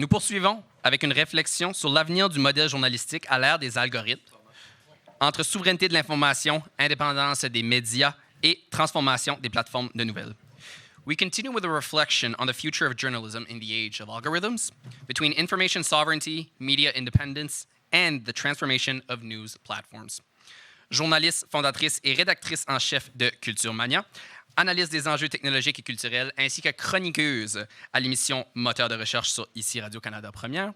Nous poursuivons avec une réflexion sur l'avenir du modèle journalistique à l'ère des algorithmes, entre souveraineté de l'information, indépendance des médias et transformation des plateformes de nouvelles. We continue with a reflection on the future of journalism in the age of algorithms, between information sovereignty, media independence, and the transformation of news platforms. Journaliste, fondatrice et rédactrice en chef de Culture Mania, analyste des enjeux technologiques et culturels, ainsi que chroniqueuse à l'émission Moteur de recherche sur ici Radio-Canada Première.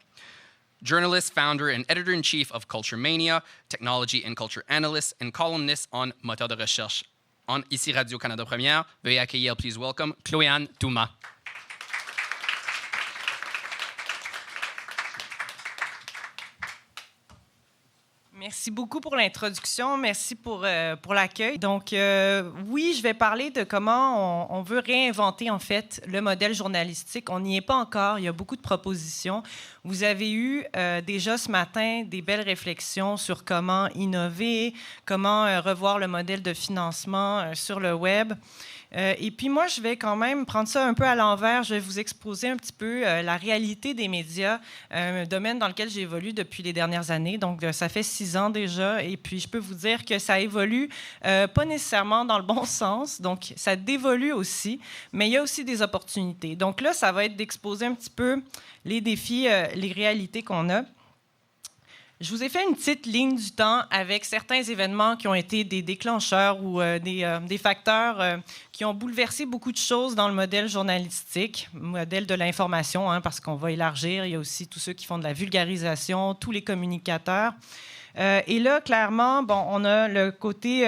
Journalist, founder and editor-in-chief of Culture Mania, technology and culture analyst, and columnist on Moteur de recherche on ici Radio-Canada Première. Veuillez accueillir, please welcome, Chloé-Anne Touma. Merci beaucoup pour l'introduction. Merci pour l'accueil. Donc, oui, je vais parler de comment on veut réinventer, en fait, le modèle journalistique. On n'y est pas encore. Il y a beaucoup de propositions. Vous avez eu déjà ce matin des belles réflexions sur comment innover, comment revoir le modèle de financement sur le web. Et puis moi, je vais quand même prendre ça un peu à l'envers. Je vais vous exposer un petit peu la réalité des médias, un domaine dans lequel j'évolue depuis les dernières années. Donc, ça fait 6 ans déjà. Et puis, je peux vous dire que ça évolue pas nécessairement dans le bon sens. Donc, ça dévolue aussi, mais il y a aussi des opportunités. Donc là, ça va être d'exposer un petit peu les défis, les réalités qu'on a. Je vous ai fait une petite ligne du temps avec certains événements qui ont été des déclencheurs ou des facteurs qui ont bouleversé beaucoup de choses dans le modèle journalistique, modèle de l'information, hein, parce qu'on va élargir. Il y a aussi tous ceux qui font de la vulgarisation, tous les communicateurs. Et là, clairement, bon, on a le côté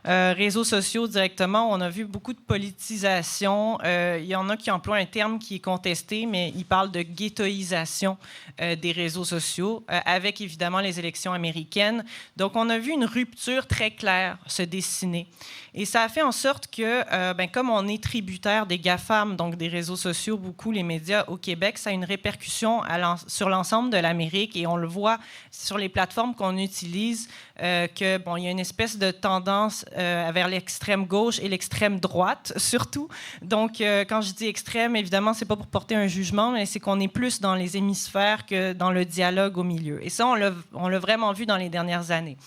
réseaux sociaux directement. On a vu beaucoup de politisation. Il y en a qui emploient un terme qui est contesté, mais ils parlent de ghettoisation des réseaux sociaux, avec évidemment les élections américaines. Donc, on a vu une rupture très claire se dessiner. Et ça a fait en sorte que, comme on est tributaire des GAFAM, donc des réseaux sociaux, beaucoup les médias au Québec, ça a une répercussion sur l'ensemble de l'Amérique. Et on le voit sur les plateformes qu'on utilise, que bon, il y a une espèce de tendance vers l'extrême gauche et l'extrême droite, surtout. Donc, quand je dis extrême, évidemment, c'est pas pour porter un jugement, mais c'est qu'on est plus dans les hémisphères que dans le dialogue au milieu. Et ça, on l'a vraiment vu dans les dernières années.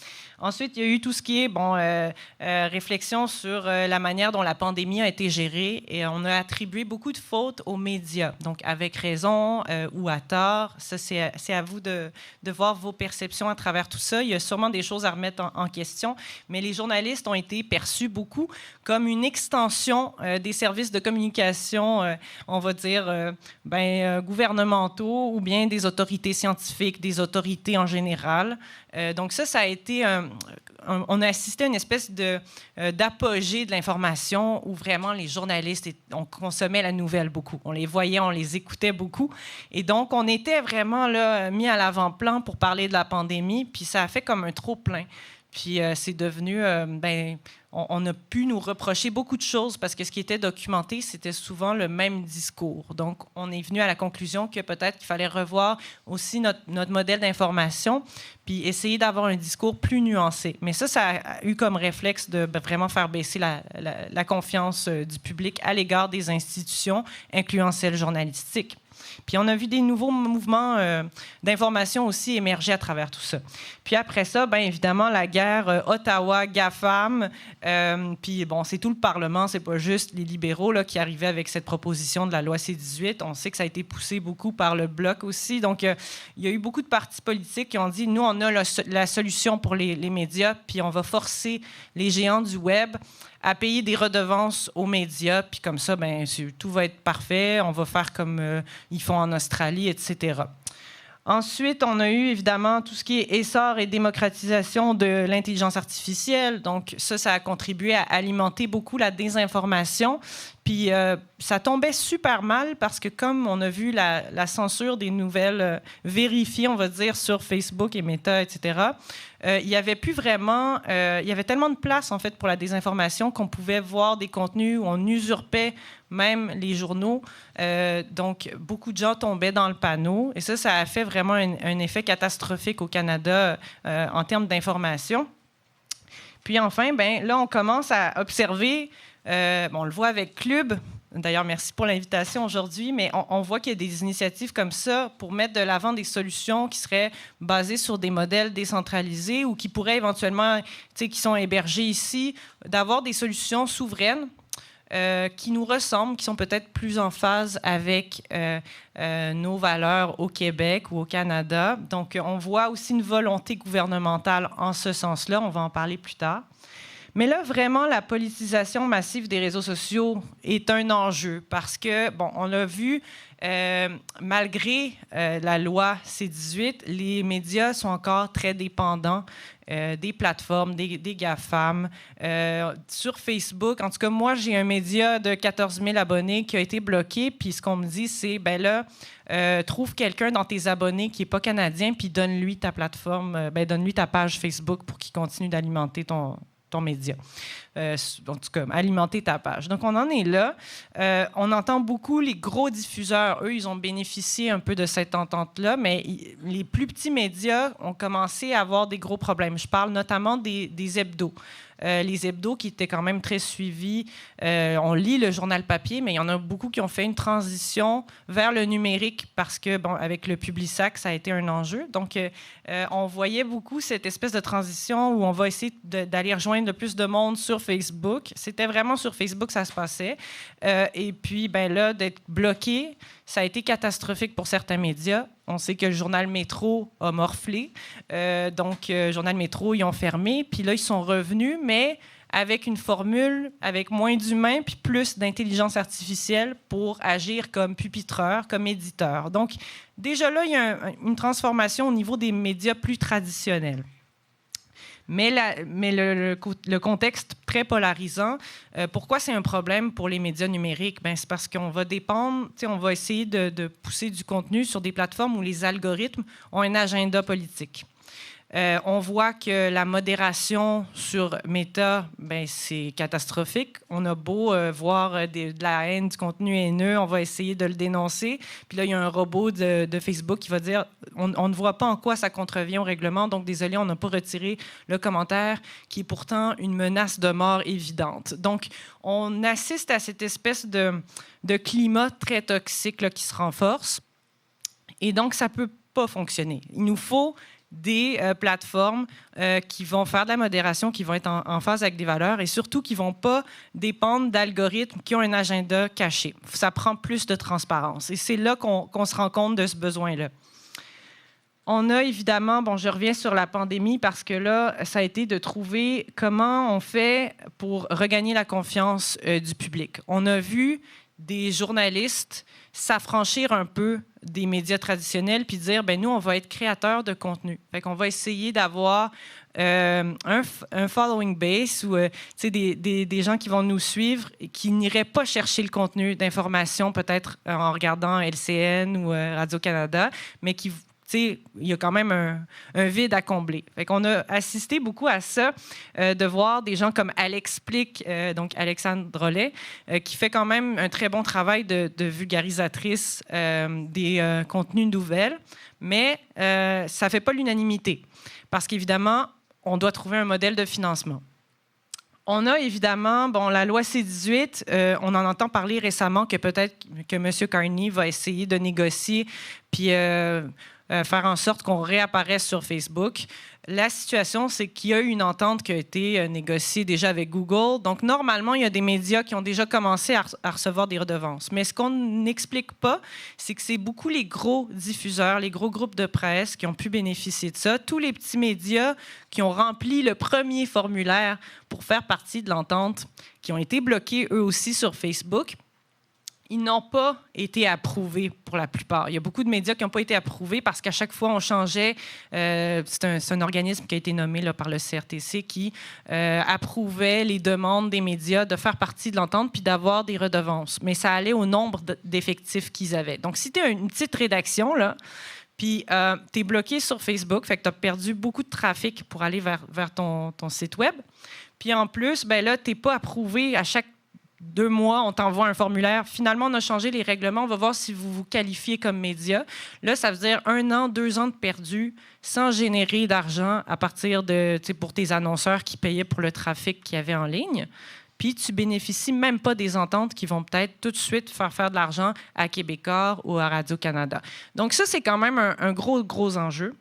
Ensuite, il y a eu tout ce qui est réflexion sur la manière dont la pandémie a été gérée et on a attribué beaucoup de fautes aux médias. Donc, avec raison ou à tort, ça, c'est à vous de voir vos perceptions à travers tout ça. Il y a sûrement des choses à remettre en question, mais les journalistes ont été perçus beaucoup comme une extension des services de communication, on va dire, gouvernementaux ou bien des autorités scientifiques, des autorités en général. Donc ça a été... on a assisté à une espèce d'apogée de l'information où vraiment les journalistes, on consommait la nouvelle beaucoup. On les voyait, on les écoutait beaucoup. Et donc, on était vraiment là, mis à l'avant-plan pour parler de la pandémie, puis ça a fait comme un trop-plein. Puis c'est devenu... on a pu nous reprocher beaucoup de choses parce que ce qui était documenté, c'était souvent le même discours. Donc, on est venu à la conclusion que peut-être qu'il fallait revoir aussi notre modèle d'information puis essayer d'avoir un discours plus nuancé. Mais ça a eu comme réflexe de vraiment faire baisser la confiance du public à l'égard des institutions, incluant celles journalistiques. Puis on a vu des nouveaux mouvements d'information aussi émerger à travers tout ça. Puis après ça, bien évidemment, la guerre Ottawa-GAFAM. Puis bon, c'est tout le Parlement, c'est pas juste les libéraux là, qui arrivaient avec cette proposition de la loi C-18. On sait que ça a été poussé beaucoup par le Bloc aussi. Donc, il y a eu beaucoup de partis politiques qui ont dit, nous, on a la solution pour les médias, puis on va forcer les géants du Web à payer des redevances aux médias, puis comme ça, ben, tout va être parfait, on va faire comme ils font en Australie, etc. Ensuite, on a eu évidemment tout ce qui est essor et démocratisation de l'intelligence artificielle. Donc ça a contribué à alimenter beaucoup la désinformation. Puis ça tombait super mal parce que comme on a vu la censure des nouvelles vérifiées, on va dire, sur Facebook et Meta, etc., il y avait plus vraiment... il y avait tellement de place, en fait, pour la désinformation qu'on pouvait voir des contenus où on usurpait même les journaux. Donc, beaucoup de gens tombaient dans le panneau. Et ça a fait vraiment un effet catastrophique au Canada en termes d'information. Puis enfin, ben là, on commence à observer... on le voit avec Club, D'ailleurs, merci pour l'invitation aujourd'hui, mais on voit qu'il y a des initiatives comme ça pour mettre de l'avant des solutions qui seraient basées sur des modèles décentralisés ou qui pourraient éventuellement, qui sont hébergés ici, d'avoir des solutions souveraines qui nous ressemblent, qui sont peut-être plus en phase avec nos valeurs au Québec ou au Canada. Donc, on voit aussi une volonté gouvernementale en ce sens-là. On va en parler plus tard. Mais là, vraiment, la politisation massive des réseaux sociaux est un enjeu parce que, bon, on l'a vu, malgré la loi C-18, les médias sont encore très dépendants des plateformes, des GAFAM. Sur Facebook, en tout cas, moi, j'ai un média de 14 000 abonnés qui a été bloqué, puis ce qu'on me dit, c'est, ben là, trouve quelqu'un dans tes abonnés qui n'est pas canadien, puis donne-lui ta plateforme, donne-lui ta page Facebook pour qu'il continue d'alimenter ton média. En tout cas, alimenter ta page. Donc, on en est là. On entend beaucoup les gros diffuseurs. Eux, ils ont bénéficié un peu de cette entente-là, mais les plus petits médias ont commencé à avoir des gros problèmes. Je parle notamment des hebdos. Les hebdos qui étaient quand même très suivis. On lit le journal papier, mais il y en a beaucoup qui ont fait une transition vers le numérique parce que, bon, avec le Publisac, ça a été un enjeu. Donc, on voyait beaucoup cette espèce de transition où on va essayer d'aller rejoindre le plus de monde sur Facebook. C'était vraiment sur Facebook que ça se passait. Et puis, ben là, d'être bloqué, ça a été catastrophique pour certains médias. On sait que le journal Métro a morflé. Donc, journal Métro, ils ont fermé. Puis là, ils sont revenus, mais avec une formule, avec moins d'humains, puis plus d'intelligence artificielle pour agir comme pupitreur, comme éditeur. Donc, déjà là, il y a une transformation au niveau des médias plus traditionnels. Mais le contexte très polarisant, pourquoi c'est un problème pour les médias numériques? Ben, c'est parce qu'on va dépendre, on va essayer de pousser du contenu sur des plateformes où les algorithmes ont un agenda politique. On voit que la modération sur Meta, ben, c'est catastrophique. On a beau voir de la haine, du contenu haineux, on va essayer de le dénoncer. Puis là, il y a un robot de Facebook qui va dire on ne voit pas en quoi ça contrevient au règlement, donc désolé, on n'a pas retiré le commentaire qui est pourtant une menace de mort évidente. Donc, on assiste à cette espèce de climat très toxique là, qui se renforce. Et donc, ça ne peut pas fonctionner. Il nous faut des plateformes qui vont faire de la modération, qui vont être en phase avec des valeurs et surtout qui ne vont pas dépendre d'algorithmes qui ont un agenda caché. Ça prend plus de transparence. Et c'est là qu'on se rend compte de ce besoin-là. On a évidemment, bon, je reviens sur la pandémie parce que là, ça a été de trouver comment on fait pour regagner la confiance du public. On a vu des journalistes s'affranchir un peu des médias traditionnels puis dire, ben nous, on va être créateurs de contenu. Fait qu'on va essayer d'avoir un following base ou des gens qui vont nous suivre et qui n'iraient pas chercher le contenu d'information peut-être en regardant LCN ou Radio-Canada, mais qui... il y a quand même un vide à combler. Fait qu'on a assisté beaucoup à ça, de voir des gens comme Alexplique, donc Alexandre Drolet, qui fait quand même un très bon travail de vulgarisatrice des contenus nouvelles, mais ça ne fait pas l'unanimité, parce qu'évidemment, on doit trouver un modèle de financement. On a évidemment, bon, la loi C-18, on en entend parler récemment que peut-être que M. Carney va essayer de négocier, puis faire en sorte qu'on réapparaisse sur Facebook. La situation, c'est qu'il y a eu une entente qui a été négociée déjà avec Google. Donc, normalement, il y a des médias qui ont déjà commencé à recevoir des redevances. Mais ce qu'on n'explique pas, c'est que c'est beaucoup les gros diffuseurs, les gros groupes de presse qui ont pu bénéficier de ça. Tous les petits médias qui ont rempli le premier formulaire pour faire partie de l'entente, qui ont été bloqués eux aussi sur Facebook, ils n'ont pas été approuvés pour la plupart. Il y a beaucoup de médias qui n'ont pas été approuvés parce qu'à chaque fois, on changeait. C'est un organisme qui a été nommé là, par le CRTC qui approuvait les demandes des médias de faire partie de l'entente puis d'avoir des redevances. Mais ça allait au nombre d'effectifs qu'ils avaient. Donc, si tu as une petite rédaction, là, puis tu es bloqué sur Facebook, fait que tu as perdu beaucoup de trafic pour aller vers ton site web. Puis en plus, ben là, tu n'es pas approuvé à chaque 2 mois, on t'envoie un formulaire. Finalement, on a changé les règlements. On va voir si vous vous qualifiez comme média. Là, ça veut dire 1 an, 2 ans de perdu sans générer d'argent à partir de, pour tes annonceurs qui payaient pour le trafic qu'il y avait en ligne. puis tu bénéficies même pas des ententes qui vont peut-être tout de suite faire de l'argent à Québécois ou à Radio-Canada. Donc ça, c'est quand même un gros enjeu.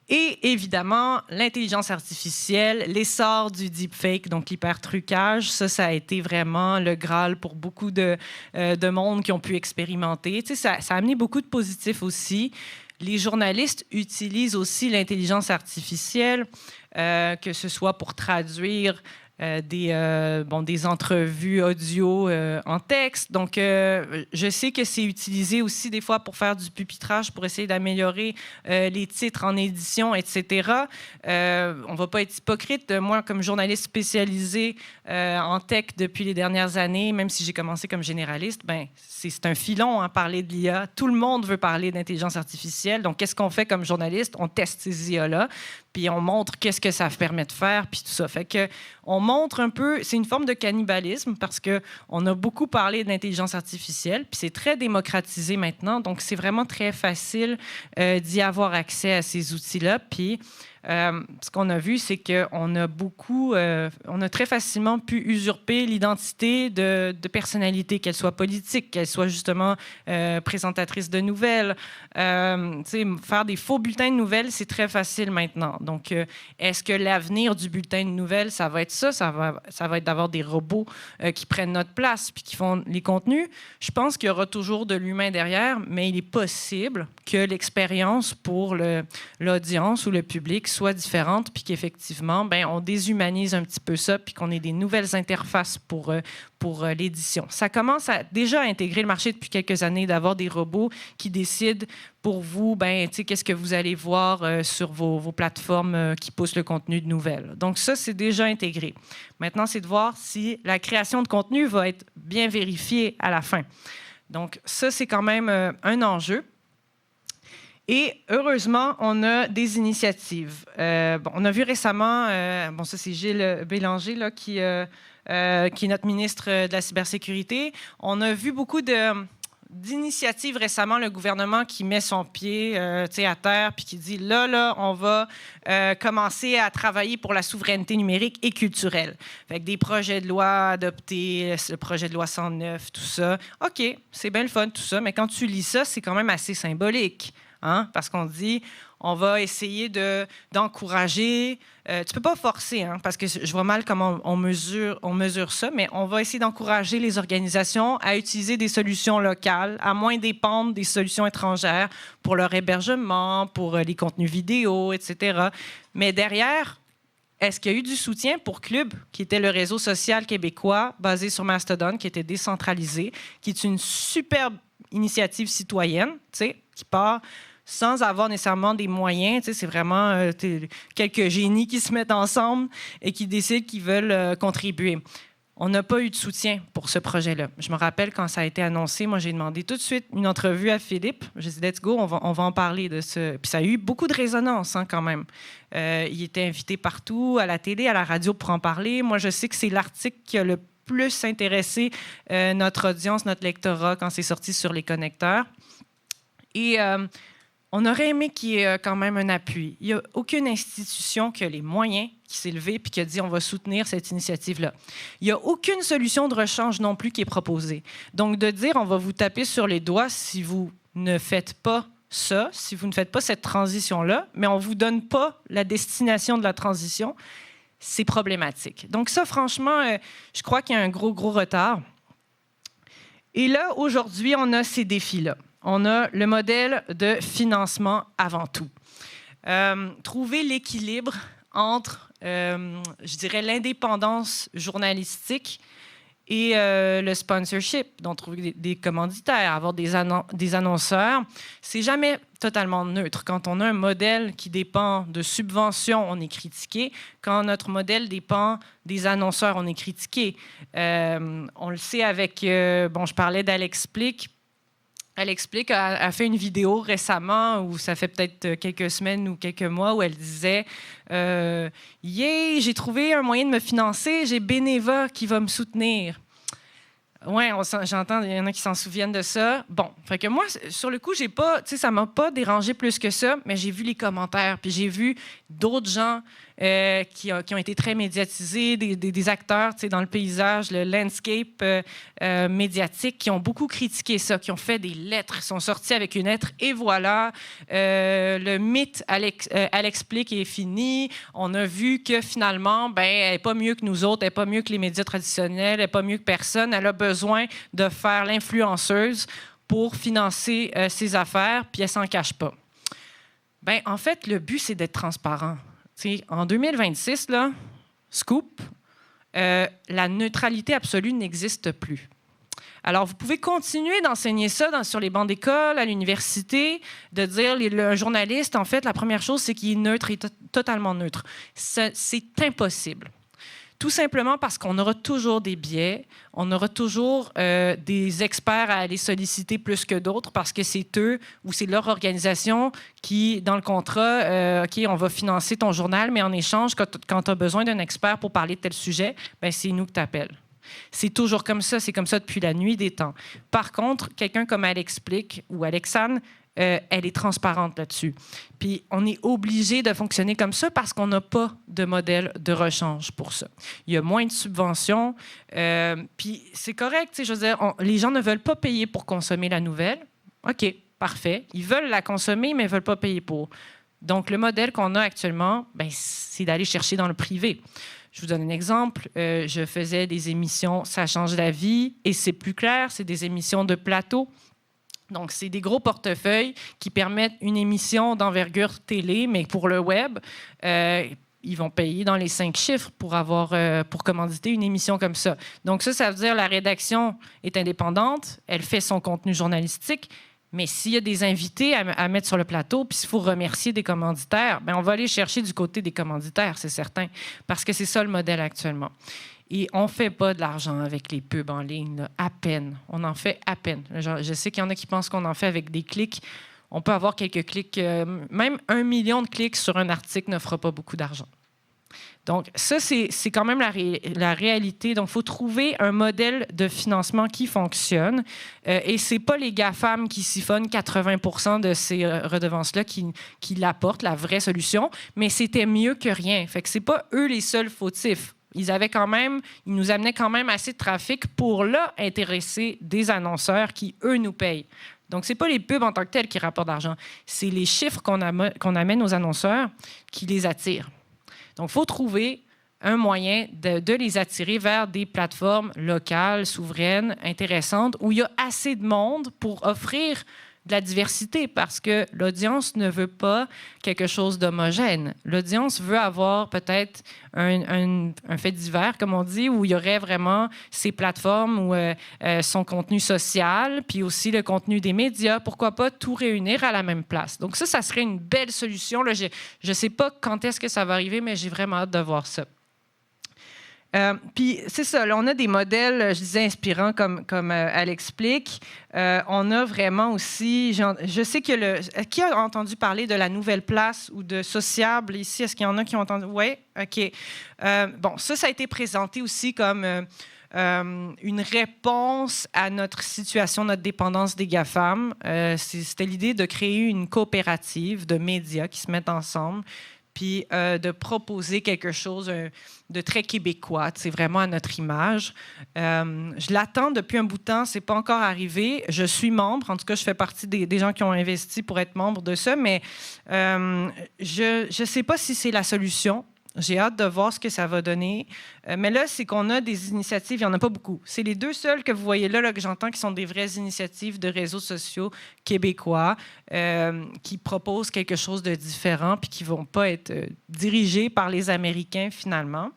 Et évidemment, l'intelligence artificielle, l'essor du deepfake, donc l'hypertrucage, ça a été vraiment le Graal pour beaucoup de monde qui ont pu expérimenter. Tu sais, ça a amené beaucoup de positifs aussi. Les journalistes utilisent aussi l'intelligence artificielle, que ce soit pour traduire des entrevues audio en texte. Donc, je sais que c'est utilisé aussi des fois pour faire du pupitrage, pour essayer d'améliorer les titres en édition, etc. On ne va pas être hypocrite. Moi, comme journaliste spécialisé en tech depuis les dernières années, même si j'ai commencé comme généraliste, c'est un filon, hein, parler de l'IA. Tout le monde veut parler d'intelligence artificielle. Donc, qu'est-ce qu'on fait comme journaliste? On teste ces IA-là, puis on montre qu'est-ce que ça permet de faire, puis tout ça. Fait que on montre un peu, c'est une forme de cannibalisme parce qu'on a beaucoup parlé de l'intelligence artificielle, puis c'est très démocratisé maintenant, donc c'est vraiment très facile d'y avoir accès à ces outils-là. Puis ce qu'on a vu, c'est qu'on a on a très facilement pu usurper l'identité de personnalités, qu'elles soient politiques, qu'elles soient justement présentatrices de nouvelles. Faire des faux bulletins de nouvelles, c'est très facile maintenant. Donc, est-ce que l'avenir du bulletin de nouvelles, ça va être ça? Ça va être d'avoir des robots qui prennent notre place puis qui font les contenus? Je pense qu'il y aura toujours de l'humain derrière, mais il est possible que l'expérience pour l'audience ou le public soit différente, puis qu'effectivement, on déshumanise un petit peu ça, puis qu'on ait des nouvelles interfaces pour l'édition. Ça commence à déjà intégrer le marché depuis quelques années, d'avoir des robots qui décident pour vous, qu'est-ce que vous allez voir sur vos plateformes qui poussent le contenu de nouvelles. Donc ça, c'est déjà intégré. Maintenant, c'est de voir si la création de contenu va être bien vérifiée à la fin. Donc ça, c'est quand même un enjeu. Et heureusement, on a des initiatives. On a vu récemment, ça c'est Gilles Bélanger là, qui est notre ministre de la cybersécurité. On a vu beaucoup d'initiatives récemment, le gouvernement qui met son pied à terre puis qui dit là, on va commencer à travailler pour la souveraineté numérique et culturelle. Avec des projets de loi adoptés, le projet de loi 109, tout ça. OK, c'est bien le fun, tout ça, mais quand tu lis ça, c'est quand même assez symbolique. Hein? Parce qu'on dit, on va essayer d'encourager. Tu ne peux pas forcer, hein, parce que je vois mal comment on mesure ça, mais on va essayer d'encourager les organisations à utiliser des solutions locales, à moins dépendre des solutions étrangères pour leur hébergement, pour les contenus vidéo, etc. Mais derrière, est-ce qu'il y a eu du soutien pour Club, qui était le réseau social québécois basé sur Mastodon, qui était décentralisé, qui est une superbe initiative citoyenne, qui part sans avoir nécessairement des moyens. C'est vraiment quelques génies qui se mettent ensemble et qui décident qu'ils veulent contribuer. On n'a pas eu de soutien pour ce projet-là. Je me rappelle quand ça a été annoncé, moi, j'ai demandé tout de suite une entrevue à Philippe. J'ai dit, let's go, on va en parler de ce... Puis ça a eu beaucoup de résonance, hein, quand même. Il était invité partout, à la télé, à la radio pour en parler. Moi, je sais que c'est l'article qui a le plus intéressé notre audience, notre lectorat, quand c'est sorti sur les connecteurs. Et on aurait aimé qu'il y ait quand même un appui. Il n'y a aucune institution qui a les moyens, qui s'est levée et qui a dit on va soutenir cette initiative-là. Il n'y a aucune solution de rechange non plus qui est proposée. Donc, de dire on va vous taper sur les doigts si vous ne faites pas ça, si vous ne faites pas cette transition-là, mais on ne vous donne pas la destination de la transition, c'est problématique. Donc ça, franchement, je crois qu'il y a un gros retard. Et là, aujourd'hui, on a ces défis-là. On a le modèle de financement avant tout. Trouver l'équilibre entre, je dirais, l'indépendance journalistique et le sponsorship, donc trouver des commanditaires, avoir des annonceurs. C'est jamais totalement neutre. Quand on a un modèle qui dépend de subventions, on est critiqué. Quand notre modèle dépend des annonceurs, on est critiqué. On le sait avec... je parlais d'Alexplique. Alexplique a fait une vidéo récemment, où ça fait peut-être quelques semaines ou quelques mois, où elle disait j'ai trouvé un moyen de me financer, j'ai Beneva qui va me soutenir. Oui, j'entends, il y en a qui s'en souviennent de ça. Bon, fait que moi, sur le coup, ça ne m'a pas dérangé plus que ça, mais j'ai vu les commentaires, puis j'ai vu d'autres gens qui ont été très médiatisés, des acteurs dans le paysage, le landscape médiatique, qui ont beaucoup critiqué ça, qui ont fait des lettres, sont sortis avec une lettre, et voilà, le mythe elle explique est fini. On a vu que finalement, elle n'est pas mieux que nous autres, elle n'est pas mieux que les médias traditionnels, elle n'est pas mieux que personne, elle a besoin de faire l'influenceuse pour financer ses affaires, puis elle s'en cache pas. En fait, le but, c'est d'être transparent. T'sais, en 2026, là, scoop, la neutralité absolue n'existe plus. Alors, vous pouvez continuer d'enseigner ça sur les bancs d'école, à l'université, de dire le journaliste, en fait, la première chose, c'est qu'il est neutre, il est totalement neutre. C'est impossible. Tout simplement parce qu'on aura toujours des biais, on aura toujours des experts à aller solliciter plus que d'autres parce que c'est eux ou c'est leur organisation qui, dans le contrat, OK, on va financer ton journal, mais en échange, quand tu as besoin d'un expert pour parler de tel sujet, c'est nous que tu appelles. C'est toujours comme ça, c'est comme ça depuis la nuit des temps. Par contre, quelqu'un comme Elle explique ou Alexandre, elle est transparente là-dessus. Puis on est obligé de fonctionner comme ça parce qu'on n'a pas de modèle de rechange pour ça. Il y a moins de subventions, puis c'est correct, je veux dire, les gens ne veulent pas payer pour consommer la nouvelle. OK, parfait. Ils veulent la consommer, mais ils ne veulent pas payer pour. Donc, le modèle qu'on a actuellement, c'est d'aller chercher dans le privé. Je vous donne un exemple. Je faisais des émissions « Ça change la vie » et c'est plus clair, c'est des émissions de plateau. Donc, c'est des gros portefeuilles qui permettent une émission d'envergure télé, mais pour le web, ils vont payer dans les 5 chiffres pour commanditer une émission comme ça. Donc, ça veut dire que la rédaction est indépendante, elle fait son contenu journalistique, mais s'il y a des invités à mettre sur le plateau, puis s'il faut remercier des commanditaires, on va aller chercher du côté des commanditaires, c'est certain, parce que c'est ça le modèle actuellement. Et on ne fait pas de l'argent avec les pubs en ligne, là, à peine. On en fait à peine. Je sais qu'il y en a qui pensent qu'on en fait avec des clics. On peut avoir quelques clics. Même 1 million de clics sur un article ne fera pas beaucoup d'argent. Donc, ça, c'est quand même la réalité. Donc, il faut trouver un modèle de financement qui fonctionne. Et ce n'est pas les GAFAM qui siphonnent 80% de ces redevances-là qui l'apportent, la vraie solution, mais c'était mieux que rien. Fait que ce n'est pas eux les seuls fautifs. Ils nous amenaient quand même assez de trafic pour là intéresser des annonceurs qui, eux, nous payent. Donc, ce n'est pas les pubs en tant que tels qui rapportent de l'argent. C'est les chiffres qu'on amène aux annonceurs qui les attirent. Donc, il faut trouver un moyen de les attirer vers des plateformes locales, souveraines, intéressantes, où il y a assez de monde pour offrir de la diversité, parce que l'audience ne veut pas quelque chose d'homogène. L'audience veut avoir peut-être un fait divers, comme on dit, où il y aurait vraiment ces plateformes où son contenu social, puis aussi le contenu des médias, pourquoi pas tout réunir à la même place. Donc ça serait une belle solution. Là, je ne sais pas quand est-ce que ça va arriver, mais j'ai vraiment hâte de voir ça. Puis c'est ça, là, on a des modèles, je disais, inspirants comme elle explique. On a vraiment aussi, je sais que qui a entendu parler de la Nouvelle Place ou de Sociable ici? Est-ce qu'il y en a qui ont entendu? Oui, OK. Bon, ça a été présenté aussi comme une réponse à notre situation, notre dépendance des GAFAM. C'était l'idée de créer une coopérative de médias qui se mettent ensemble, puis de proposer quelque chose de très québécois, c'est vraiment à notre image. Je l'attends depuis un bout de temps, c'est pas encore arrivé. Je suis membre, en tout cas, je fais partie des gens qui ont investi pour être membre de ça, mais je sais pas si c'est la solution. J'ai hâte de voir ce que ça va donner. Mais là, c'est qu'on a des initiatives, il n'y en a pas beaucoup. C'est les deux seules que vous voyez là que j'entends qui sont des vraies initiatives de réseaux sociaux québécois qui proposent quelque chose de différent puis qui ne vont pas être dirigés par les Américains, finalement.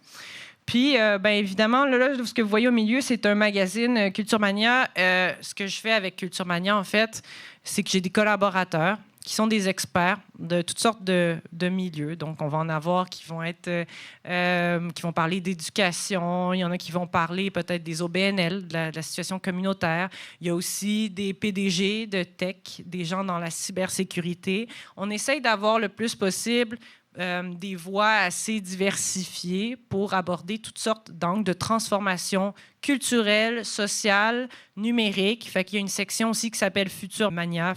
Puis, évidemment, là, ce que vous voyez au milieu, c'est un magazine Culturemania. Ce que je fais avec Culturemania, en fait, c'est que j'ai des collaborateurs qui sont des experts de toutes sortes de milieux. Donc, on va en avoir qui vont parler d'éducation. Il y en a qui vont parler peut-être des OBNL, de la situation communautaire. Il y a aussi des PDG de tech, des gens dans la cybersécurité. On essaye d'avoir le plus possible des voies assez diversifiées pour aborder toutes sortes d'angles de transformation culturelle, sociale, numérique. Fait qu'il y a une section aussi qui s'appelle Future Mania,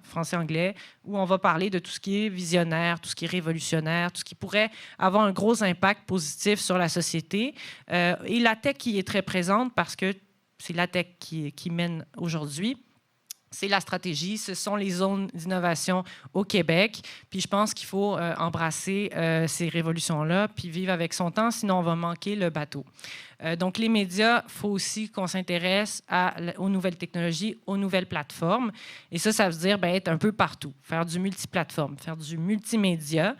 français-anglais, où on va parler de tout ce qui est visionnaire, tout ce qui est révolutionnaire, tout ce qui pourrait avoir un gros impact positif sur la société. Et la tech qui est très présente parce que c'est la tech qui mène aujourd'hui. C'est la stratégie, ce sont les zones d'innovation au Québec. Puis je pense qu'il faut embrasser ces révolutions-là, puis vivre avec son temps, sinon on va manquer le bateau. Donc les médias, il faut aussi qu'on s'intéresse aux nouvelles technologies, aux nouvelles plateformes. Et ça veut dire être un peu partout, faire du multiplateforme, faire du multimédia.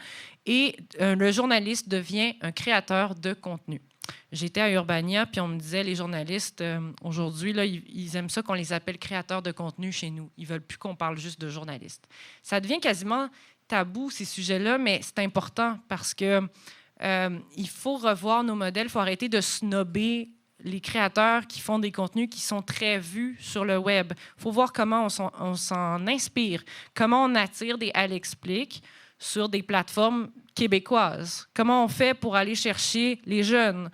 Et le journaliste devient un créateur de contenu. J'étais à Urbania, puis on me disait, les journalistes, aujourd'hui, là, ils aiment ça qu'on les appelle créateurs de contenu chez nous. Ils ne veulent plus qu'on parle juste de journalistes. Ça devient quasiment tabou, ces sujets-là, mais c'est important parce que il faut revoir nos modèles, il faut arrêter de snobber les créateurs qui font des contenus qui sont très vus sur le web. Il faut voir comment on s'en inspire, comment on attire des « Elle explique » sur des plateformes québécoises. Comment on fait pour aller chercher les jeunes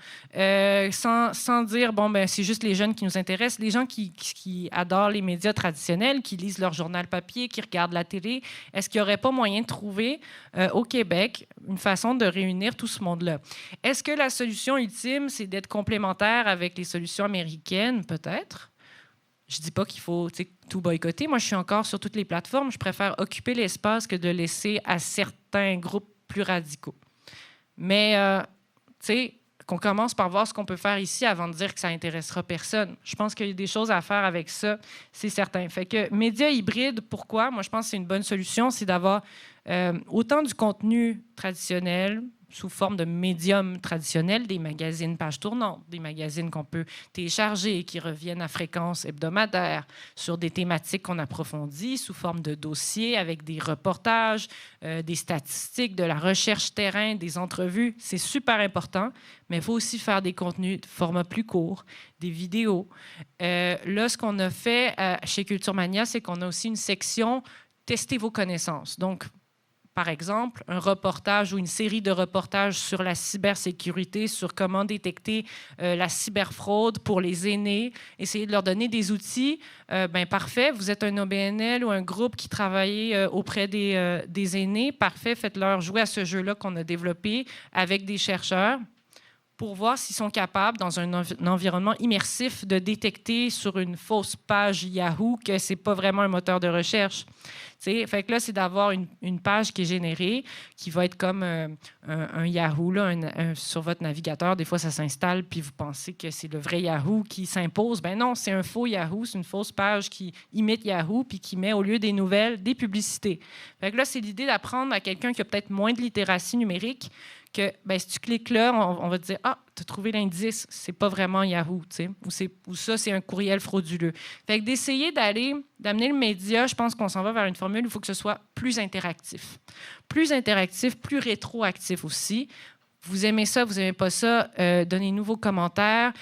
sans dire, c'est juste les jeunes qui nous intéressent. Les gens qui adorent les médias traditionnels, qui lisent leur journal papier, qui regardent la télé, est-ce qu'il n'y aurait pas moyen de trouver au Québec une façon de réunir tout ce monde-là? Est-ce que la solution ultime, c'est d'être complémentaire avec les solutions américaines? Peut-être. Je ne dis pas qu'il faut tout boycotter. Moi, je suis encore sur toutes les plateformes. Je préfère occuper l'espace que de laisser à certains groupes plus radicaux. Mais, qu'on commence par voir ce qu'on peut faire ici avant de dire que ça n'intéressera personne. Je pense qu'il y a des choses à faire avec ça, c'est certain. Fait que médias hybrides, pourquoi? Moi, je pense que c'est une bonne solution, c'est d'avoir autant du contenu traditionnel, sous forme de médium traditionnel, des magazines page tournante, des magazines qu'on peut télécharger et qui reviennent à fréquence hebdomadaire sur des thématiques qu'on approfondit sous forme de dossiers avec des reportages, des statistiques, de la recherche terrain, des entrevues. C'est super important, mais il faut aussi faire des contenus de format plus court, des vidéos. Là, ce qu'on a fait chez Culture Mania, c'est qu'on a aussi une section « Tester vos connaissances ». Donc, par exemple, un reportage ou une série de reportages sur la cybersécurité, sur comment détecter la cyberfraude pour les aînés, essayer de leur donner des outils. Parfait, vous êtes un OBNL ou un groupe qui travaille auprès des aînés. Parfait, faites-leur jouer à ce jeu-là qu'on a développé avec des chercheurs pour voir s'ils sont capables, dans un environnement immersif, de détecter sur une fausse page Yahoo que ce n'est pas vraiment un moteur de recherche. Fait que là, c'est d'avoir une page qui est générée, qui va être comme un Yahoo là, sur votre navigateur. Des fois, ça s'installe, puis vous pensez que c'est le vrai Yahoo qui s'impose. Ben non, c'est un faux Yahoo, c'est une fausse page qui imite Yahoo, puis qui met au lieu des nouvelles, des publicités. Fait que là, c'est l'idée d'apprendre à quelqu'un qui a peut-être moins de littératie numérique que si tu cliques là, on va te dire « Ah, tu as trouvé l'indice, c'est pas vraiment Yahoo, ou ça, c'est un courriel frauduleux. » Fait que d'essayer d'amener le média, je pense qu'on s'en va vers une formule où il faut que ce soit plus interactif. Plus interactif, plus rétroactif aussi. Vous aimez ça, vous n'aimez pas ça, donnez-nous vos commentaires.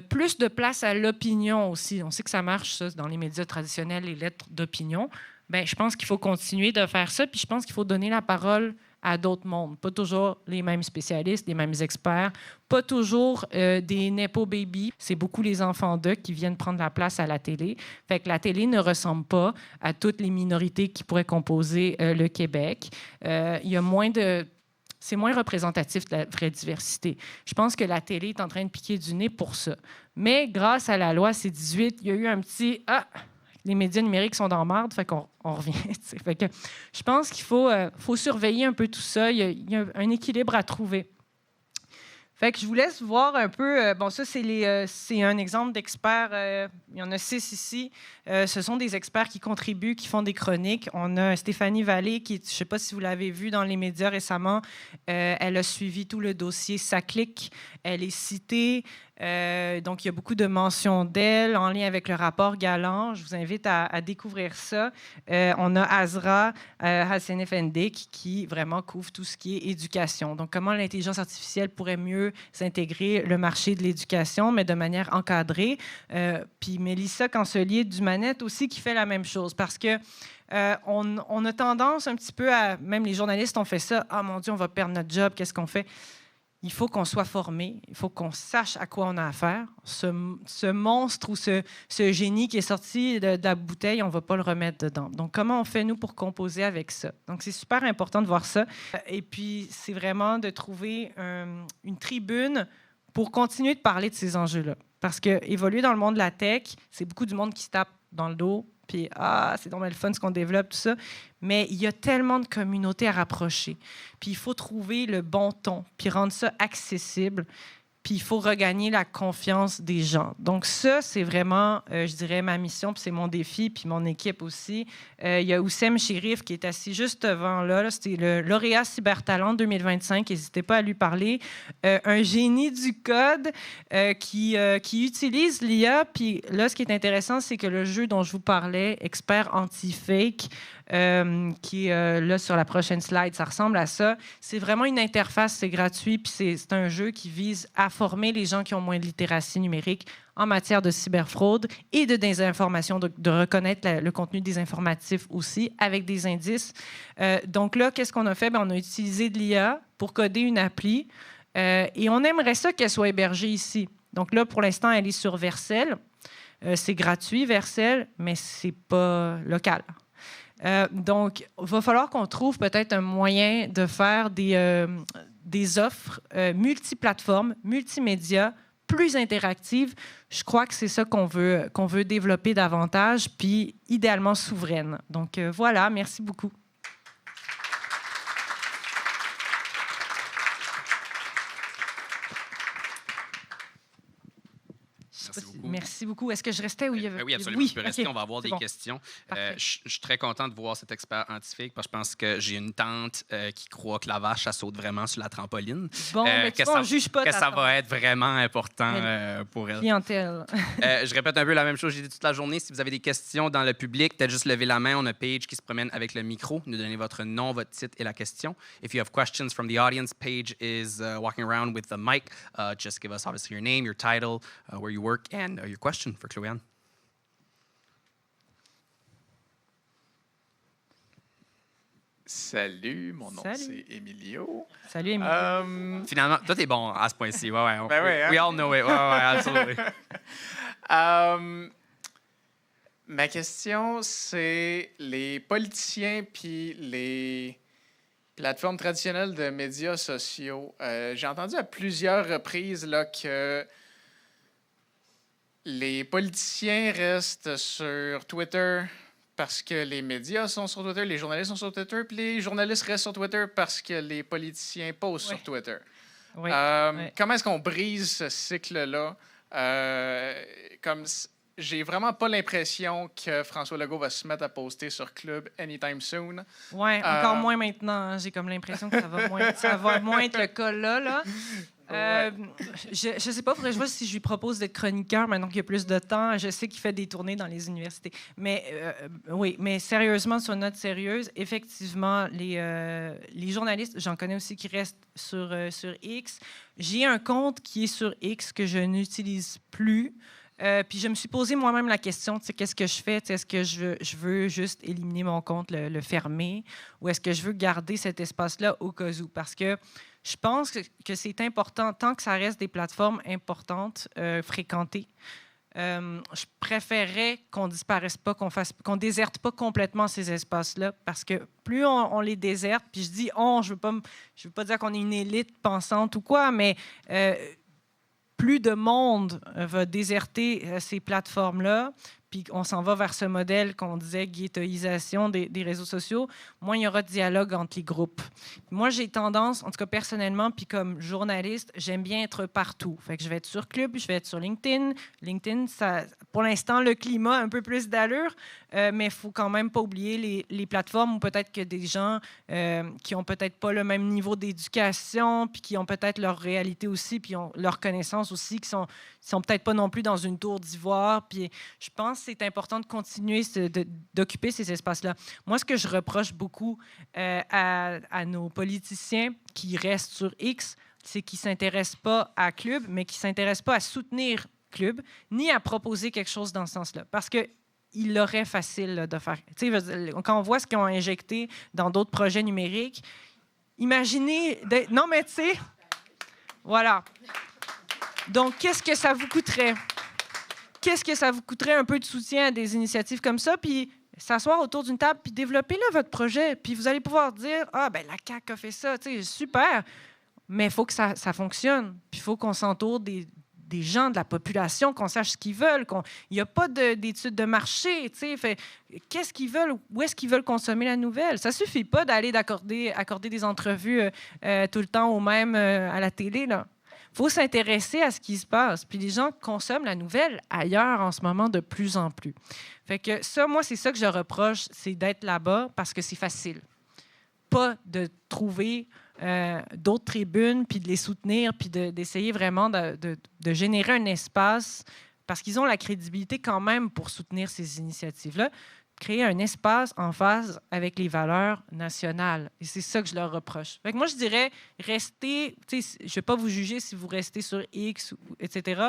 Plus de place à l'opinion aussi. On sait que ça marche, ça, dans les médias traditionnels, les lettres d'opinion. Je pense qu'il faut continuer de faire ça, puis je pense qu'il faut donner la parole à d'autres mondes. Pas toujours les mêmes spécialistes, les mêmes experts, pas toujours des nepo babies. C'est beaucoup les enfants d'eux qui viennent prendre la place à la télé. Fait que la télé ne ressemble pas à toutes les minorités qui pourraient composer le Québec. Il y a c'est moins représentatif de la vraie diversité. Je pense que la télé est en train de piquer du nez pour ça. Mais grâce à la loi C-18, il y a eu un petit « Ah! » Les médias numériques sont dans marde, fait qu'on revient. Fait que je pense qu'il faut surveiller un peu tout ça. Il y a un équilibre à trouver. Fait que je vous laisse voir un peu. Ça, c'est un exemple d'experts. Il y en a 6 ici. Ce sont des experts qui contribuent, qui font des chroniques. On a Stéphanie Vallée, je ne sais pas si vous l'avez vu dans les médias récemment. Elle a suivi tout le dossier Ça clique. Elle est citée. Donc, il y a beaucoup de mentions d'elle en lien avec le rapport Galant. Je vous invite à découvrir ça. On a Azra Hassan Efendik qui vraiment couvre tout ce qui est éducation. Donc, comment l'intelligence artificielle pourrait mieux s'intégrer le marché de l'éducation, mais de manière encadrée. Puis Mélissa Cancelier d'Humanette aussi qui fait la même chose parce que on a tendance un petit peu à, même les journalistes ont fait ça, « Ah mon Dieu, on va perdre notre job, qu'est-ce qu'on fait? » Il faut qu'on soit formé, il faut qu'on sache à quoi on a affaire. Ce monstre ou ce génie qui est sorti de la bouteille, on ne va pas le remettre dedans. Donc, comment on fait, nous, pour composer avec ça? Donc, c'est super important de voir ça. Et puis, c'est vraiment de trouver une tribune pour continuer de parler de ces enjeux-là. Parce que évoluer dans le monde de la tech, c'est beaucoup du monde qui se tape dans le dos, puis c'est donc le fun ce qu'on développe, tout ça. Mais il y a tellement de communautés à rapprocher. Puis il faut trouver le bon ton, puis rendre ça accessible. Puis il faut regagner la confiance des gens. Donc ça, c'est vraiment, je dirais, ma mission, puis c'est mon défi, puis mon équipe aussi. Il y a Oussem Chérif qui est assis juste devant là. C'était le lauréat Cybertalent 2025. N'hésitez pas à lui parler. Un génie du code qui utilise l'IA. Puis là, ce qui est intéressant, c'est que le jeu dont je vous parlais, Expert Anti-Fake, qui est là sur la prochaine slide, ça ressemble à ça. C'est vraiment une interface, c'est gratuit, puis c'est un jeu qui vise à former les gens qui ont moins de littératie numérique en matière de cyberfraude et de désinformation, de reconnaître le contenu désinformatif aussi, avec des indices. Donc là, qu'est-ce qu'on a fait? Bien, on a utilisé de l'IA pour coder une appli et on aimerait ça qu'elle soit hébergée ici. Donc là, pour l'instant, elle est sur Vercel. C'est gratuit, Vercel, mais c'est pas local. Donc, il va falloir qu'on trouve peut-être un moyen de faire des offres multiplateformes, multimédia, plus interactives. Je crois que c'est ça qu'on veut développer davantage, puis idéalement souveraine. Donc, voilà, merci beaucoup. Merci beaucoup. Est-ce que je restais ou il y avait... Oui, absolument. Oui, tu peux rester. okay. On va avoir des questions. Je suis très content de voir cet expert anti-fake parce que je pense que j'ai une tante qui croit que la vache, ça saute vraiment sur la trampoline. Bon, mais tu vois, on ne juge pas. Que ça va être vraiment important pour elle. Clientèle. Je répète un peu la même chose que j'ai dit toute la journée. Si vous avez des questions dans le public, peut-être juste lever la main. On a Paige qui se promène avec le micro. Nous donner votre nom, votre titre et la question. If you have questions from the audience, Paige is walking around with the mic. Just give us obviously your name, your title, where you work, and your question for Chloé-Anne. Salut, mon nom c'est Emilio. Salut, Emilio. Finalement, toi, t'es bon à ce point-ci. Ouais, ouais. Ben ouais, hein? We all know it. Ouais, absolutely. Ma question, c'est les politiciens puis les plateformes traditionnelles de médias sociaux. J'ai entendu à plusieurs reprises là, que les politiciens restent sur Twitter parce que les médias sont sur Twitter, les journalistes sont sur Twitter, puis les journalistes restent sur Twitter parce que les politiciens posent sur Twitter. Oui. Comment est-ce qu'on brise ce cycle-là? J'ai vraiment pas l'impression que François Legault va se mettre à poster sur Club anytime soon. Oui, encore moins maintenant. J'ai comme l'impression que ça va moins être le cas là. Je sais pas, faudrait que je vois si je lui propose d'être chroniqueur maintenant qu'il y a plus de temps. Je sais qu'il fait des tournées dans les universités. Mais oui, mais sérieusement, sur une note sérieuse, effectivement, les journalistes, j'en connais aussi qui restent sur X. J'ai un compte qui est sur X que je n'utilise plus. Puis je me suis posé moi-même la question, qu'est-ce que je fais? Est-ce que je veux juste éliminer mon compte, le fermer, ou est-ce que je veux garder cet espace-là au cas où? Parce que je pense que c'est important, tant que ça reste des plateformes importantes, fréquentées. Je préférerais qu'on disparaisse pas, qu'on déserte pas complètement ces espaces-là, parce que plus on les déserte, puis je dis je veux pas dire qu'on est une élite pensante ou quoi, mais plus de monde va déserter ces plateformes-là, puis on s'en va vers ce modèle qu'on disait ghettoisation des réseaux sociaux, moins il y aura de dialogue entre les groupes. Moi, j'ai tendance, en tout cas personnellement, puis comme journaliste, j'aime bien être partout. Fait que je vais être sur Club, je vais être sur LinkedIn. LinkedIn, ça, pour l'instant, le climat a un peu plus d'allure, mais il faut quand même pas oublier les plateformes où peut-être que des gens qui ont peut-être pas le même niveau d'éducation, puis qui ont peut-être leur réalité aussi, puis ont leurs connaissances aussi, qui sont peut-être pas non plus dans une tour d'ivoire. Puis je pense que c'est important de continuer d'occuper ces espaces-là. Moi, ce que je reproche beaucoup à nos politiciens qui restent sur X, c'est qu'ils ne s'intéressent pas à Club, mais qu'ils ne s'intéressent pas à soutenir Club, ni à proposer quelque chose dans ce sens-là. Parce qu'il l'aurait facile là, de faire. Quand on voit ce qu'ils ont injecté dans d'autres projets numériques, imaginez... Non, mais tu sais... Voilà. Donc, qu'est-ce que ça vous coûterait? Qu'est-ce que ça vous coûterait un peu de soutien à des initiatives comme ça? Puis s'asseoir autour d'une table, puis développer là, votre projet. Puis vous allez pouvoir dire, ah, ben la CAQ a fait ça, tu sais, super. Mais il faut que ça fonctionne. Puis il faut qu'on s'entoure des gens, de la population, qu'on sache ce qu'ils veulent. Il n'y a pas d'études de marché, tu sais. Qu'est-ce qu'ils veulent? Où est-ce qu'ils veulent consommer la nouvelle? Ça ne suffit pas d'accorder des entrevues tout le temps au même à la télé, là. Il faut s'intéresser à ce qui se passe. Puis les gens consomment la nouvelle ailleurs en ce moment de plus en plus. Fait que ça, moi, c'est ça que je reproche, c'est d'être là-bas parce que c'est facile. Pas de trouver d'autres tribunes, puis de les soutenir, puis d'essayer vraiment de générer un espace parce qu'ils ont la crédibilité quand même pour soutenir ces initiatives-là. Créer un espace en phase avec les valeurs nationales. Et c'est ça que je leur reproche. Fait que moi, je dirais, restez, je ne vais pas vous juger si vous restez sur X, etc.,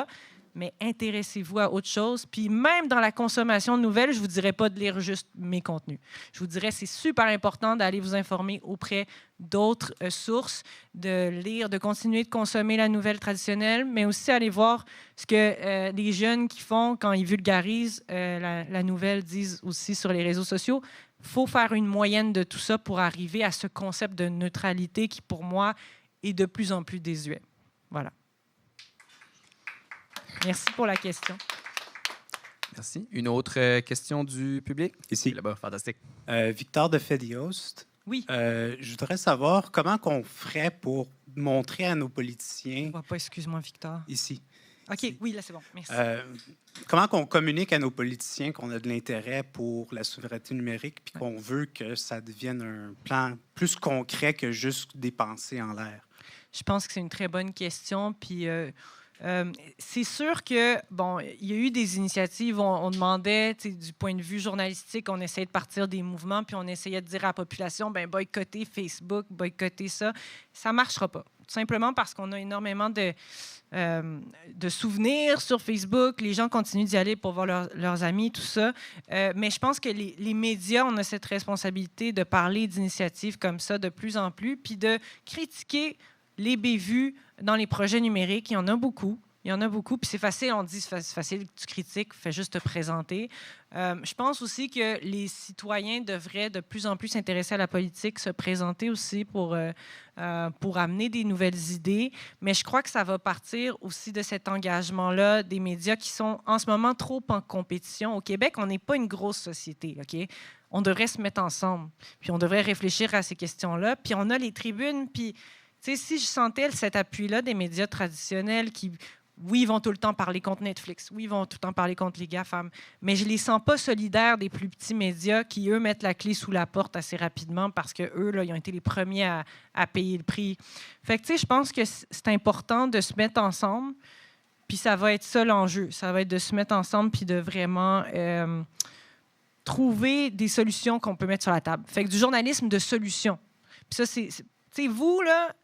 mais intéressez-vous à autre chose. Puis même dans la consommation de nouvelles, je ne vous dirais pas de lire juste mes contenus. Je vous dirais c'est super important d'aller vous informer auprès d'autres sources, de lire, de continuer de consommer la nouvelle traditionnelle, mais aussi aller voir ce que les jeunes qui font quand ils vulgarisent la nouvelle disent aussi sur les réseaux sociaux. Il faut faire une moyenne de tout ça pour arriver à ce concept de neutralité qui, pour moi, est de plus en plus désuet. Voilà. Merci pour la question. Merci. Une autre question du public? Ici. Là-bas, fantastique. Victor de Fediost. Oui. Je voudrais savoir comment on ferait pour montrer à nos politiciens... Je ne vois pas, excuse-moi, Victor. Ici. OK, ici. Oui, là, c'est bon. Merci. Comment on communique à nos politiciens qu'on a de l'intérêt pour la souveraineté numérique puis qu'on veut que ça devienne un plan plus concret que juste des pensées en l'air? Je pense que c'est une très bonne question, puis... c'est sûr que, bon, il y a eu des initiatives, on demandait, du point de vue journalistique, on essayait de partir des mouvements, puis on essayait de dire à la population, ben boycottez Facebook, boycottez ça. Ça ne marchera pas. Tout simplement parce qu'on a énormément de souvenirs sur Facebook. Les gens continuent d'y aller pour voir leurs amis, tout ça. Mais je pense que les médias, on a cette responsabilité de parler d'initiatives comme ça de plus en plus, puis de critiquer les bévues dans les projets numériques. Il y en a beaucoup. Il y en a beaucoup. Puis c'est facile, on dit, c'est facile, tu critiques, fais juste te présenter. Je pense aussi que les citoyens devraient de plus en plus s'intéresser à la politique, se présenter aussi pour amener des nouvelles idées. Mais je crois que ça va partir aussi de cet engagement-là des médias qui sont en ce moment trop en compétition. Au Québec, on n'est pas une grosse société, OK? On devrait se mettre ensemble. Puis on devrait réfléchir à ces questions-là. Puis on a les tribunes, puis... Tu sais, si je sentais cet appui-là des médias traditionnels qui, oui, ils vont tout le temps parler contre Netflix, oui, ils vont tout le temps parler contre les GAFAM, mais je ne les sens pas solidaires des plus petits médias qui, eux, mettent la clé sous la porte assez rapidement parce qu'eux, là, ils ont été les premiers à payer le prix. Fait que, tu sais, je pense que c'est important de se mettre ensemble, puis ça va être ça l'enjeu. Ça va être de se mettre ensemble puis de vraiment trouver des solutions qu'on peut mettre sur la table. Fait que du journalisme de solution. Puis ça, tu sais, vous, là,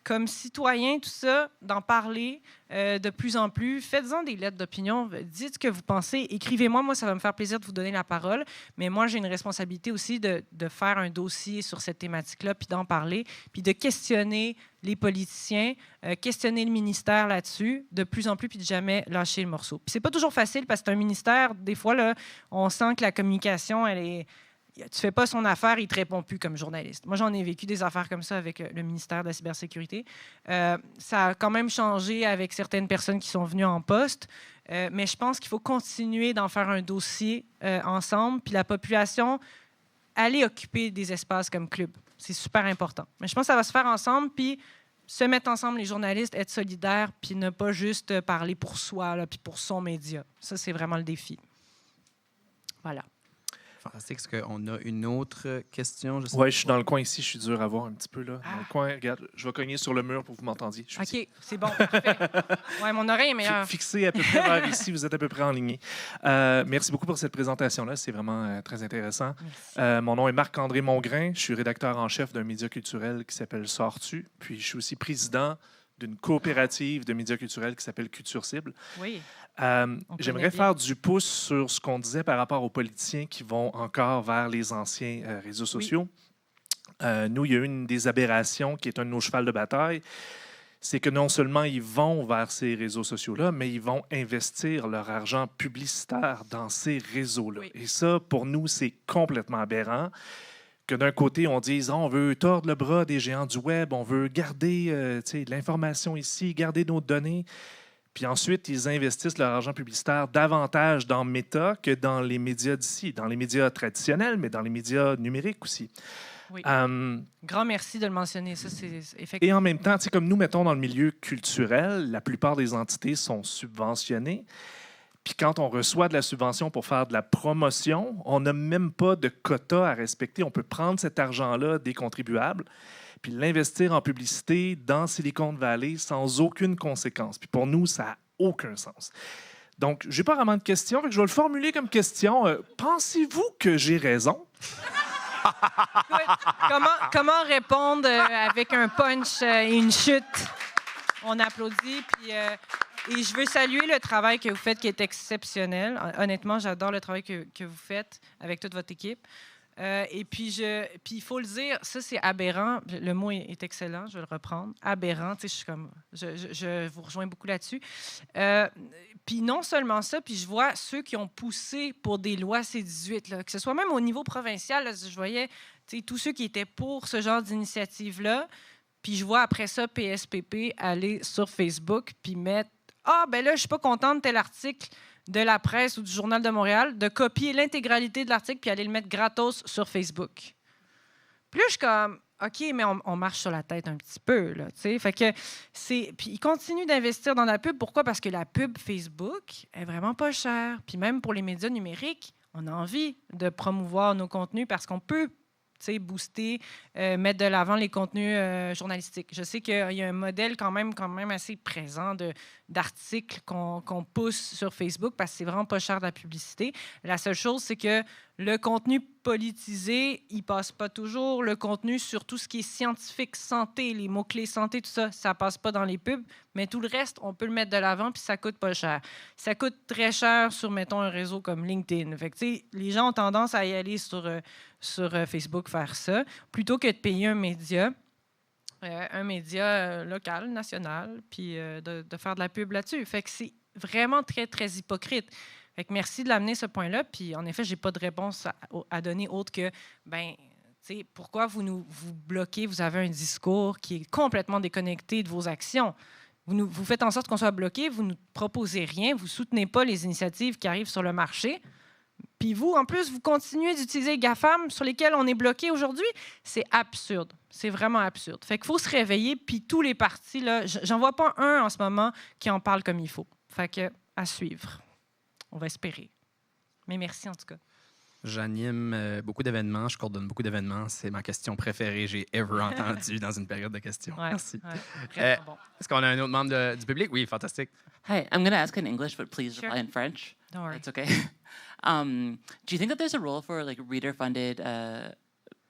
comme citoyen, tout ça, d'en parler de plus en plus. Faites-en des lettres d'opinion. Dites ce que vous pensez. Écrivez-moi. Moi, ça va me faire plaisir de vous donner la parole. Mais moi, j'ai une responsabilité aussi de faire un dossier sur cette thématique-là, puis d'en parler, puis de questionner les politiciens, questionner le ministère là-dessus, de plus en plus, puis de jamais lâcher le morceau. Puis c'est pas toujours facile parce que c'est un ministère, des fois, là, on sent que la communication, elle est... tu fais pas son affaire, il te répond plus comme journaliste. Moi, j'en ai vécu des affaires comme ça avec le ministère de la Cybersécurité. Ça a quand même changé avec certaines personnes qui sont venues en poste, mais je pense qu'il faut continuer d'en faire un dossier ensemble, puis la population, aller occuper des espaces comme Club. C'est super important. Mais je pense que ça va se faire ensemble, puis se mettre ensemble, les journalistes, être solidaires, puis ne pas juste parler pour soi, là, puis pour son média. Ça, c'est vraiment le défi. Voilà. Fantastique. Est-ce qu'on a une autre question? Oui, je suis dans le coin ici. Je suis dur à voir un petit peu. Là. Dans le coin, regarde, je vais cogner sur le mur pour que vous m'entendiez. OK, c'est bon. Parfait. Ouais, mon oreille est meilleure. Fixé à peu près vers ici. Vous êtes à peu près en ligne. Merci beaucoup pour cette présentation-là. C'est vraiment très intéressant. Mon nom est Marc-André Mongrain. Je suis rédacteur en chef d'un média culturel qui s'appelle Sors-tu. Puis je suis aussi président d'une coopérative de médias culturels qui s'appelle Culture Cible. Oui. J'aimerais faire du pouce sur ce qu'on disait par rapport aux politiciens qui vont encore vers les anciens réseaux sociaux. Oui. Nous, il y a une des aberrations qui est un de nos chevals de bataille, c'est que non seulement ils vont vers ces réseaux sociaux-là, mais ils vont investir leur argent publicitaire dans ces réseaux-là. Oui. Et ça, pour nous, c'est complètement aberrant. Que d'un côté, on dise on veut tordre le bras des géants du web, on veut garder de l'information ici, garder nos données. Puis ensuite, ils investissent leur argent publicitaire davantage dans Meta que dans les médias d'ici, dans les médias traditionnels, mais dans les médias numériques aussi. Oui. Grand merci de le mentionner. Ça, c'est effectivement. Et en même temps, comme nous, mettons, dans le milieu culturel, la plupart des entités sont subventionnées. Puis quand on reçoit de la subvention pour faire de la promotion, on n'a même pas de quota à respecter. On peut prendre cet argent-là des contribuables puis l'investir en publicité dans Silicon Valley sans aucune conséquence. Puis pour nous, ça n'a aucun sens. Donc, je n'ai pas vraiment de questions, fait que je vais le formuler comme question. Pensez-vous que j'ai raison? Comment répondre avec un punch et une chute? On applaudit, puis... Et je veux saluer le travail que vous faites qui est exceptionnel. Honnêtement, j'adore le travail que vous faites avec toute votre équipe. Et puis, il faut le dire, ça, c'est aberrant. Le mot est excellent, je vais le reprendre. Aberrant, tu sais, je vous rejoins beaucoup là-dessus. Puis non seulement ça, puis je vois ceux qui ont poussé pour des lois C-18, là, que ce soit même au niveau provincial, là, je voyais tous ceux qui étaient pour ce genre d'initiative-là. Puis je vois après ça PSPP aller sur Facebook puis mettre ben là, je suis pas contente de tel article de la presse ou du Journal de Montréal, de copier l'intégralité de l'article puis aller le mettre gratos sur Facebook. Puis là, je suis comme, OK, mais on marche sur la tête un petit peu, là, tu sais. Fait que puis ils continuent d'investir dans la pub. Pourquoi? Parce que la pub Facebook est vraiment pas chère. Puis même pour les médias numériques, on a envie de promouvoir nos contenus parce qu'on peut booster, mettre de l'avant les contenus journalistiques. Je sais qu'il y a un modèle quand même assez présent d'articles qu'on pousse sur Facebook parce que c'est vraiment pas cher de la publicité. La seule chose, c'est que le contenu politisé, il passe pas toujours. Le contenu sur tout ce qui est scientifique, santé, les mots-clés santé, tout ça, ça passe pas dans les pubs. Mais tout le reste, on peut le mettre de l'avant puis ça coûte pas cher. Ça coûte très cher sur, mettons, un réseau comme LinkedIn. Fait que, les gens ont tendance à y aller sur Facebook faire ça, plutôt que de payer un média local, national, puis de faire de la pub là-dessus. Fait que c'est vraiment très, très hypocrite. Fait que merci de l'amener ce point-là. Puis en effet, j'ai pas de réponse à donner autre que, pourquoi vous bloquez, vous avez un discours qui est complètement déconnecté de vos actions. Vous faites en sorte qu'on soit bloqué, vous ne proposez rien, vous ne soutenez pas les initiatives qui arrivent sur le marché. Puis vous, en plus, vous continuez d'utiliser les GAFAM sur lesquels on est bloqué aujourd'hui. C'est absurde. C'est vraiment absurde. Fait qu'il faut se réveiller. Puis tous les partis, là, j'en vois pas un en ce moment qui en parle comme il faut. Fait que, à suivre. On va espérer. Mais merci en tout cas. J'anime beaucoup d'événements. Je coordonne beaucoup d'événements. C'est ma question préférée que j'ai ever entendue dans une période de questions. Ouais, merci. Ouais, bon. Est-ce qu'on a un autre membre du public? Oui, fantastique. Hi, I'm going to ask in English, but please reply in French. Don't worry. It's okay. Do you think that there's a role for reader-funded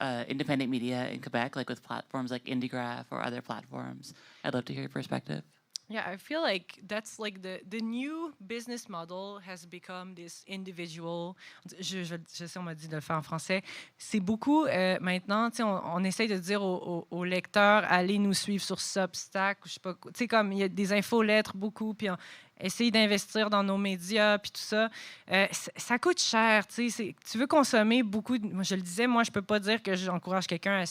independent media in Quebec, like with platforms like IndieGraph or other platforms? I'd love to hear your perspective. Yeah, I feel like that's like the new business model has become this individual. Je sais, on m'a dit de le faire en français. C'est beaucoup maintenant, on essaye de dire aux lecteurs, allez nous suivre sur Substack, je sais pas, comme il y a des infolettres beaucoup, puis essayer d'investir dans nos médias, puis tout ça. Ça coûte cher, tu veux consommer beaucoup. Moi, je le disais, moi, je peux pas dire que j'encourage quelqu'un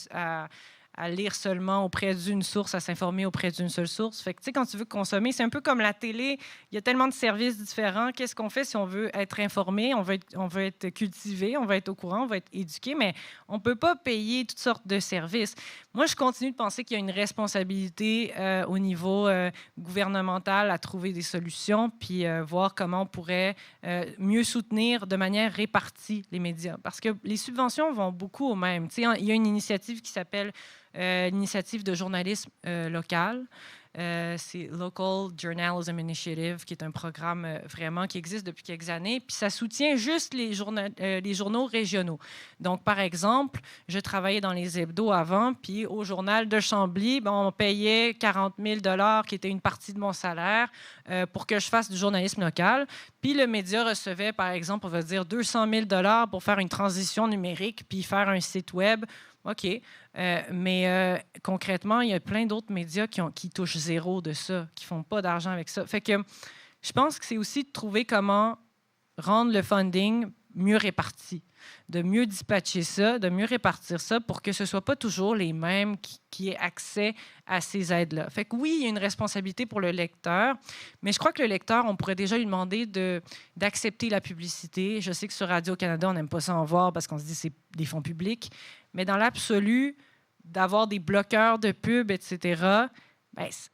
à lire seulement auprès d'une source, à s'informer auprès d'une seule source. Fait que, quand tu veux consommer, c'est un peu comme la télé. Il y a tellement de services différents. Qu'est-ce qu'on fait si on veut être informé, on veut être cultivé, on veut être au courant, on veut être éduqué, mais on ne peut pas payer toutes sortes de services. Moi, je continue de penser qu'il y a une responsabilité au niveau gouvernemental à trouver des solutions, puis voir comment on pourrait mieux soutenir de manière répartie les médias. Parce que les subventions vont beaucoup au même. Il y a une initiative qui s'appelle l'initiative de journalisme local. C'est Local Journalism Initiative, qui est un programme vraiment qui existe depuis quelques années. Puis ça soutient juste les journaux régionaux. Donc, par exemple, je travaillais dans les hebdos avant, puis au journal de Chambly, on payait 40 000 $ qui était une partie de mon salaire pour que je fasse du journalisme local. Puis le média recevait, par exemple, on va dire 200 000 $ pour faire une transition numérique puis faire un site web. OK. Mais concrètement, il y a plein d'autres médias qui touchent zéro de ça, qui ne font pas d'argent avec ça. Fait que je pense que c'est aussi de trouver comment rendre le funding mieux réparti, de mieux dispatcher ça, de mieux répartir ça pour que ce ne soit pas toujours les mêmes qui aient accès à ces aides-là. Fait que oui, il y a une responsabilité pour le lecteur, mais je crois que le lecteur, on pourrait déjà lui demander d'accepter la publicité. Je sais que sur Radio-Canada, on n'aime pas ça en voir parce qu'on se dit que c'est des fonds publics, mais dans l'absolu, d'avoir des bloqueurs de pub, etc.,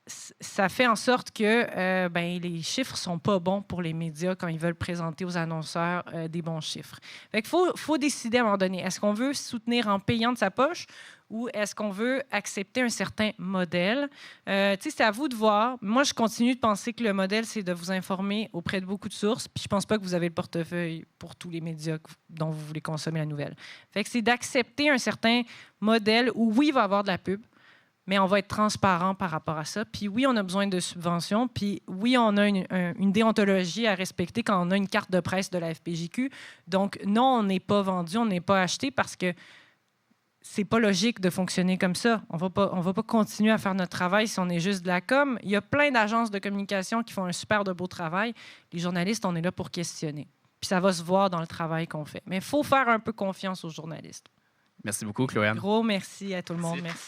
ça fait en sorte que les chiffres ne sont pas bons pour les médias quand ils veulent présenter aux annonceurs des bons chiffres. Fait qu'il faut décider à un moment donné. Est-ce qu'on veut soutenir en payant de sa poche ou est-ce qu'on veut accepter un certain modèle? C'est à vous de voir. Moi, je continue de penser que le modèle, c'est de vous informer auprès de beaucoup de sources. Puis je ne pense pas que vous avez le portefeuille pour tous les médias dont vous voulez consommer la nouvelle. Fait que c'est d'accepter un certain modèle où, oui, il va y avoir de la pub, mais on va être transparent par rapport à ça. Puis oui, on a besoin de subventions. Puis oui, on a une déontologie à respecter quand on a une carte de presse de la FPJQ. Donc non, on n'est pas vendu, on n'est pas acheté parce que c'est pas logique de fonctionner comme ça. On va pas continuer à faire notre travail si on est juste de la com. Il y a plein d'agences de communication qui font un super de beau travail. Les journalistes, on est là pour questionner. Puis ça va se voir dans le travail qu'on fait. Mais il faut faire un peu confiance aux journalistes. Merci beaucoup, Chloé-Anne. Gros merci à tout le monde. Merci.